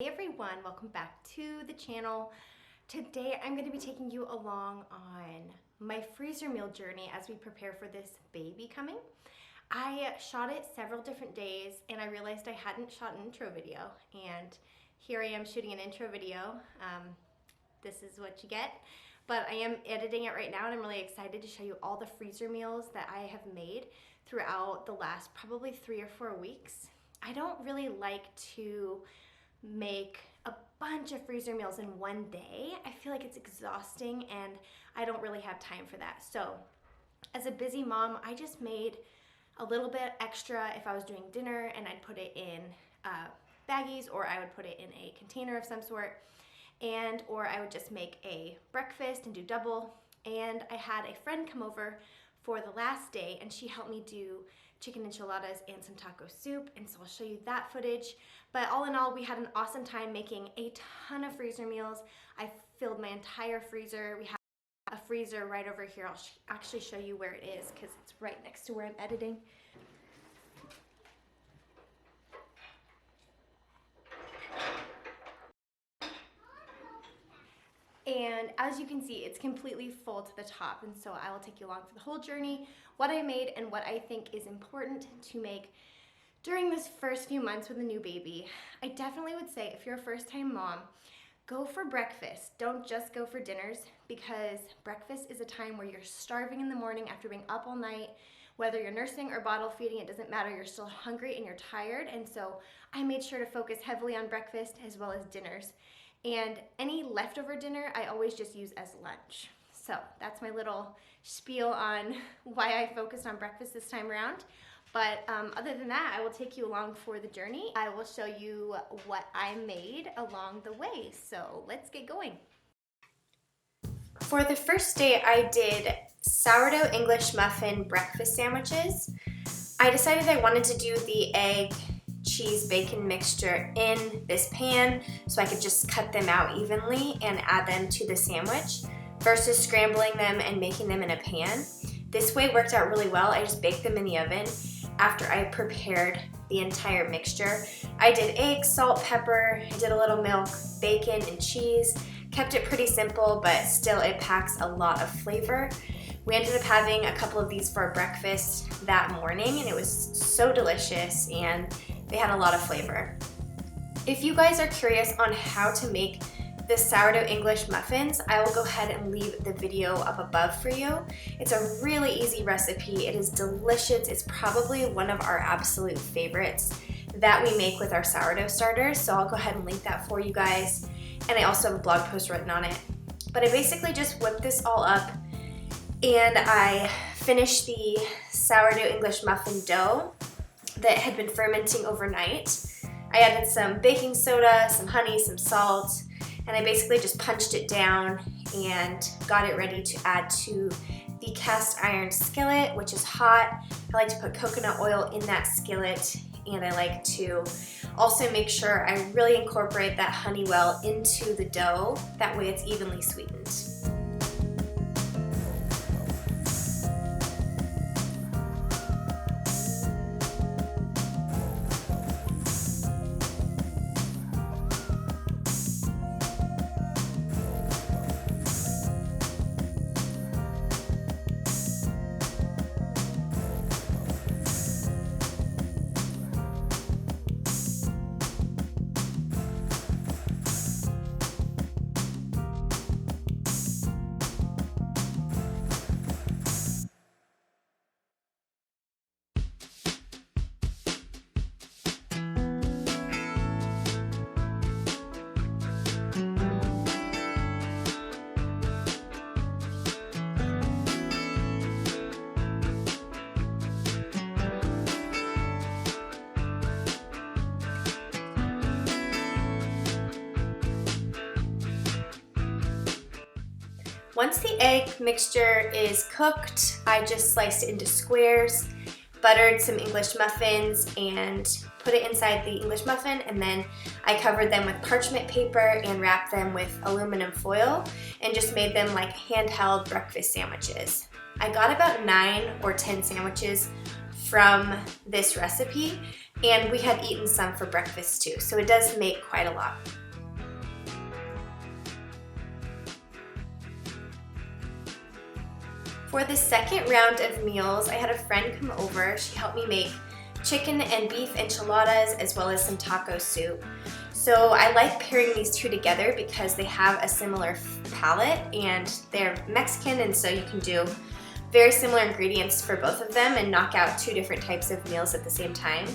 Hey everyone, welcome back to the channel. Today I'm going to be taking you along on my freezer meal journey as we prepare for this baby coming. I shot it several different days and I realized I hadn't shot an intro video, and here I am shooting an intro video. This is what you get, but I am editing it right now and I'm really excited to show you all the freezer meals that I have made throughout the last probably 3 or 4 weeks. I don't really like to make a bunch of freezer meals in one day. I feel like it's exhausting and I don't really have time for that. So as a busy mom, I just made a little bit extra if I was doing dinner, and I'd put it in baggies, or I would put it in a container of some sort, or I would just make a breakfast and do double. And I had a friend come over for the last day and she helped me do chicken enchiladas and some taco soup, and so I'll show you that footage. But all in all, we had an awesome time making a ton of freezer meals. I filled my entire freezer. We have a freezer right over here. I'll actually show you where it is because it's right next to where I'm editing. And as you can see, it's completely full to the top, and so I will take you along for the whole journey, what I made and what I think is important to make during this first few months with a new baby. I definitely would say if you're a first-time mom, go for breakfast. Don't just go for dinners, because breakfast is a time where you're starving in the morning after being up all night. Whether you're nursing or bottle feeding, it doesn't matter. You're still hungry and you're tired, and so I made sure to focus heavily on breakfast as well as dinners. And any leftover dinner, I always just use as lunch. So that's my little spiel on why I focused on breakfast this time around. But other than that, I will take you along for the journey. I will show you what I made along the way. So let's get going. For the first day, I did sourdough English muffin breakfast sandwiches. I decided I wanted to do the egg, cheese, bacon mixture in this pan so I could just cut them out evenly and add them to the sandwich versus scrambling them and making them in a pan. This way worked out really well. I just baked them in the oven after I prepared the entire mixture. I did eggs, salt, pepper, I did a little milk, bacon, and cheese. Kept it pretty simple, but still it packs a lot of flavor. We ended up having a couple of these for breakfast that morning, and it was so delicious and they had a lot of flavor. If you guys are curious on how to make the sourdough English muffins, I will go ahead and leave the video up above for you. It's a really easy recipe. It is delicious. It's probably one of our absolute favorites that we make with our sourdough starters, so I'll go ahead and link that for you guys. And I also have a blog post written on it. But I basically just whipped this all up and I finished the sourdough English muffin dough that had been fermenting overnight. I added some baking soda, some honey, some salt, and I basically just punched it down and got it ready to add to the cast iron skillet, which is hot. I like to put coconut oil in that skillet, and I like to also make sure I really incorporate that honey well into the dough. That way it's evenly sweetened. Once the egg mixture is cooked, I just sliced it into squares, buttered some English muffins, and put it inside the English muffin, and then I covered them with parchment paper and wrapped them with aluminum foil and just made them like handheld breakfast sandwiches. I got about 9 or 10 sandwiches from this recipe, and we had eaten some for breakfast too, so it does make quite a lot. For the second round of meals, I had a friend come over. She helped me make chicken and beef enchiladas as well as some taco soup. So I like pairing these two together because they have a similar palate and they're Mexican, and so you can do very similar ingredients for both of them and knock out two different types of meals at the same time.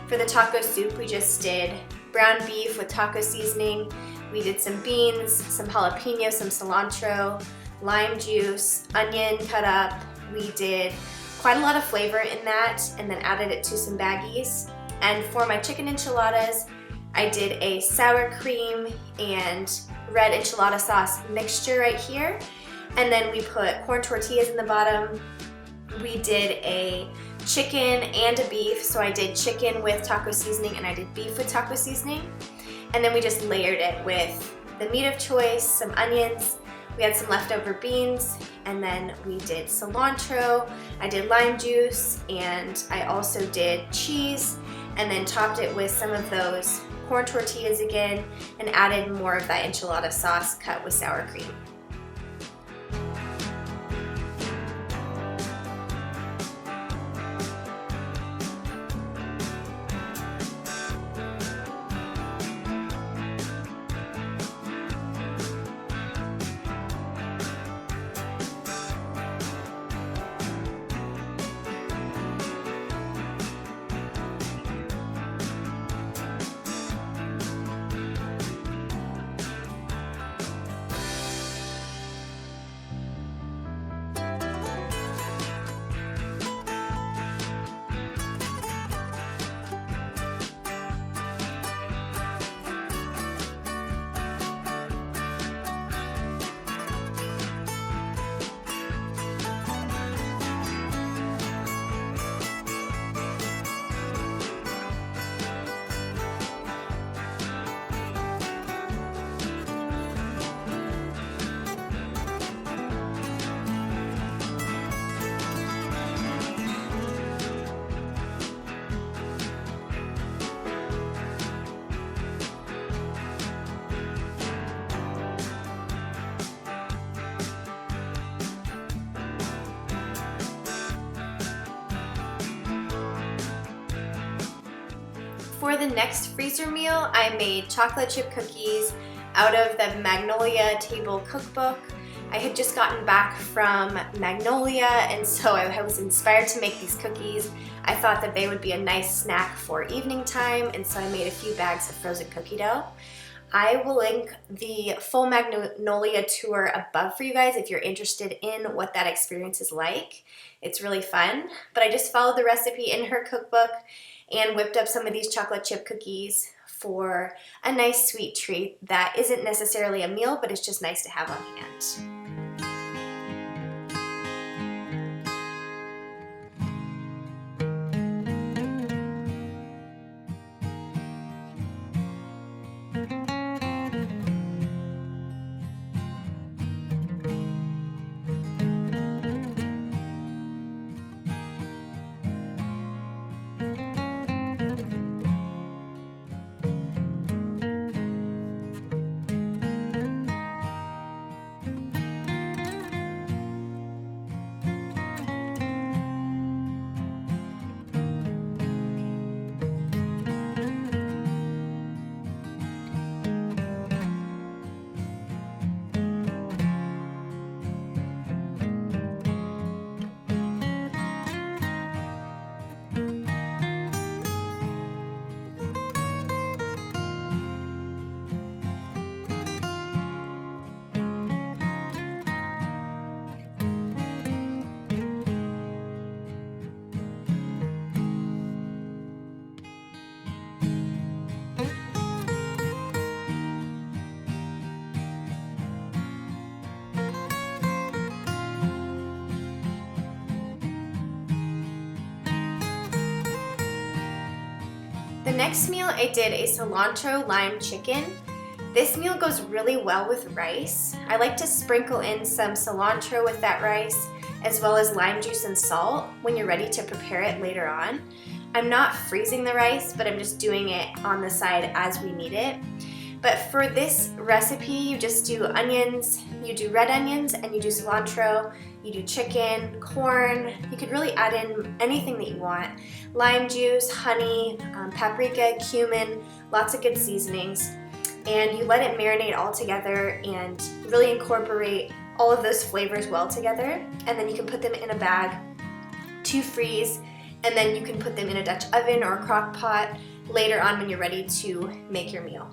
For the taco soup, we just did brown beef with taco seasoning. We did some beans, some jalapeno, some cilantro, lime juice, onion cut up. We did quite a lot of flavor in that and then added it to some baggies. And for my chicken enchiladas, I did a sour cream and red enchilada sauce mixture right here. And then we put corn tortillas in the bottom. We did a chicken and a beef. So I did chicken with taco seasoning and I did beef with taco seasoning. And then we just layered it with the meat of choice, some onions. We had some leftover beans, and then we did cilantro. I did lime juice, and I also did cheese, and then topped it with some of those corn tortillas again, and added more of that enchilada sauce cut with sour cream. For the next freezer meal, I made chocolate chip cookies out of the Magnolia Table Cookbook. I had just gotten back from Magnolia, and so I was inspired to make these cookies. I thought that they would be a nice snack for evening time, and so I made a few bags of frozen cookie dough. I will link the full Magnolia tour above for you guys if you're interested in what that experience is like. It's really fun, but I just followed the recipe in her cookbook and whipped up some of these chocolate chip cookies for a nice sweet treat that isn't necessarily a meal, but it's just nice to have on hand. The next meal I did a cilantro lime chicken. This meal goes really well with rice. I like to sprinkle in some cilantro with that rice as well as lime juice and salt when you're ready to prepare it later on. I'm not freezing the rice, but I'm just doing it on the side as we need it. But for this recipe, you just do onions, you do red onions, and you do cilantro, you do chicken, corn. You could really add in anything that you want. Lime juice, honey, paprika, cumin, lots of good seasonings. And you let it marinate all together and really incorporate all of those flavors well together. And then you can put them in a bag to freeze, and then you can put them in a Dutch oven or a crock pot later on when you're ready to make your meal.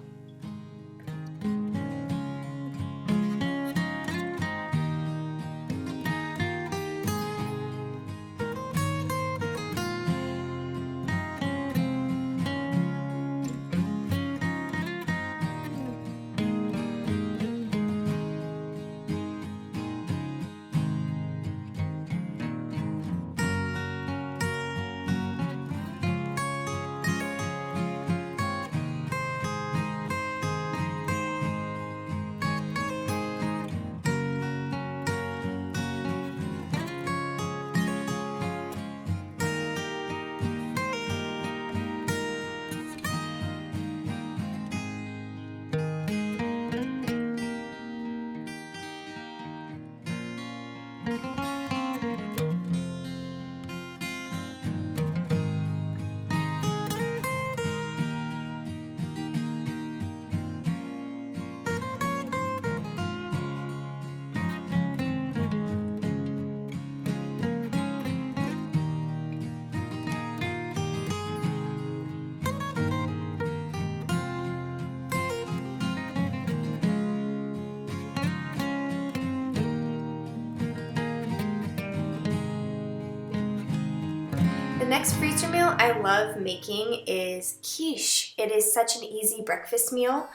The next freezer meal I love making is quiche. It is such an easy breakfast meal,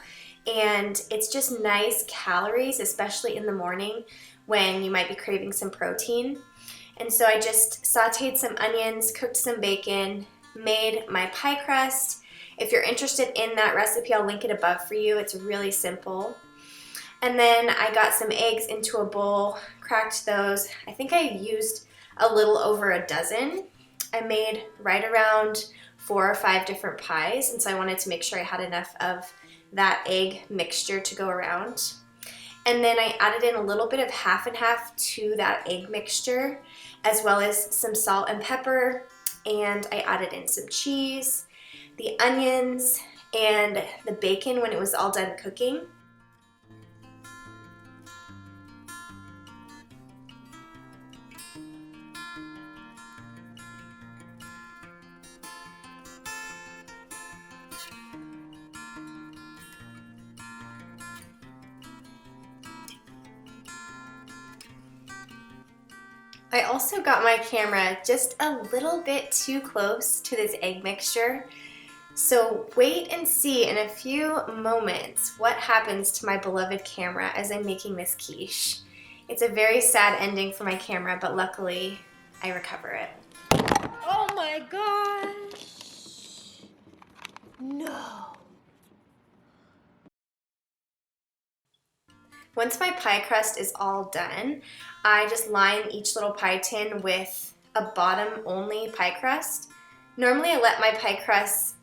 and it's just nice calories, especially in the morning when you might be craving some protein. And so I just sauteed some onions, cooked some bacon, made my pie crust. If you're interested in that recipe, I'll link it above for you. It's really simple. And then I got some eggs into a bowl, cracked those. I think I used a little over a dozen. I made right around 4 or 5 different pies, and so I wanted to make sure I had enough of that egg mixture to go around. And then I added in a little bit of half and half to that egg mixture, as well as some salt and pepper, and I added in some cheese, the onions, and the bacon when it was all done cooking. I also got my camera just a little bit too close to this egg mixture, so wait and see in a few moments what happens to my beloved camera as I'm making this quiche. It's a very sad ending for my camera, but luckily I recover it. Oh my gosh! No! Once my pie crust is all done, I just line each little pie tin with a bottom-only pie crust. Normally I let my pie crust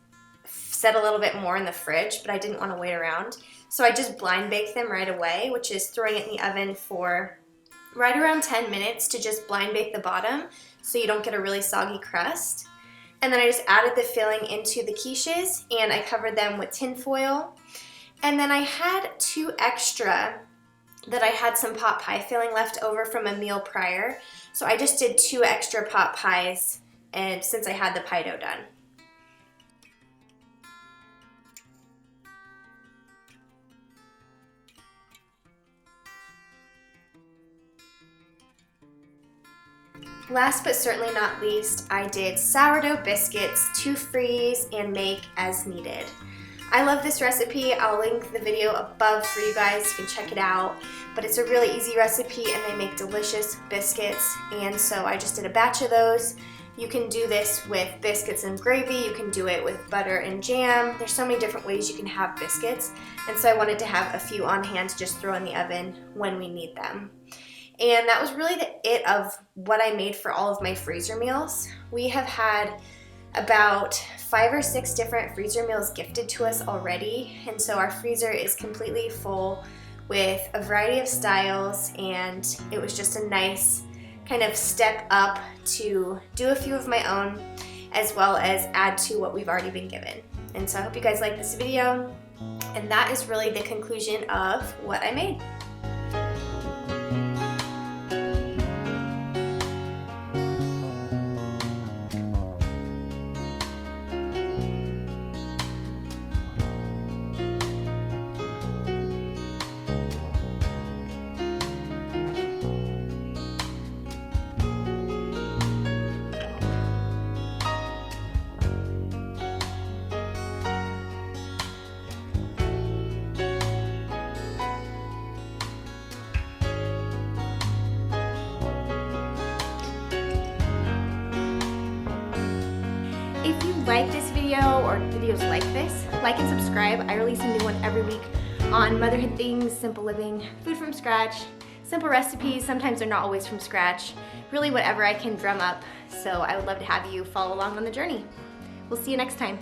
set a little bit more in the fridge, but I didn't want to wait around. So I just blind bake them right away, which is throwing it in the oven for right around 10 minutes to just blind bake the bottom so you don't get a really soggy crust. And then I just added the filling into the quiches and I covered them with tin foil. And then I had 2 extra that I had some pot pie filling left over from a meal prior. So I just did 2 extra pot pies, and since I had the pie dough done. Last but certainly not least, I did sourdough biscuits to freeze and make as needed. I love this recipe. I'll link the video above for you guys. You can check it out. But it's a really easy recipe and they make delicious biscuits. And so I just did a batch of those. You can do this with biscuits and gravy. You can do it with butter and jam. There's so many different ways you can have biscuits. And so I wanted to have a few on hand to just throw in the oven when we need them. And that was really it of what I made for all of my freezer meals. We have had about 5 or 6 different freezer meals gifted to us already, and so our freezer is completely full with a variety of styles, and it was just a nice kind of step up to do a few of my own as well as add to what we've already been given. And so I hope you guys like this video, and that is really the conclusion of what I made. If you like this video or videos like this, like and subscribe. I release a new one every week on motherhood things, simple living, food from scratch, simple recipes. Sometimes they're not always from scratch. Really whatever I can drum up. So I would love to have you follow along on the journey. We'll see you next time.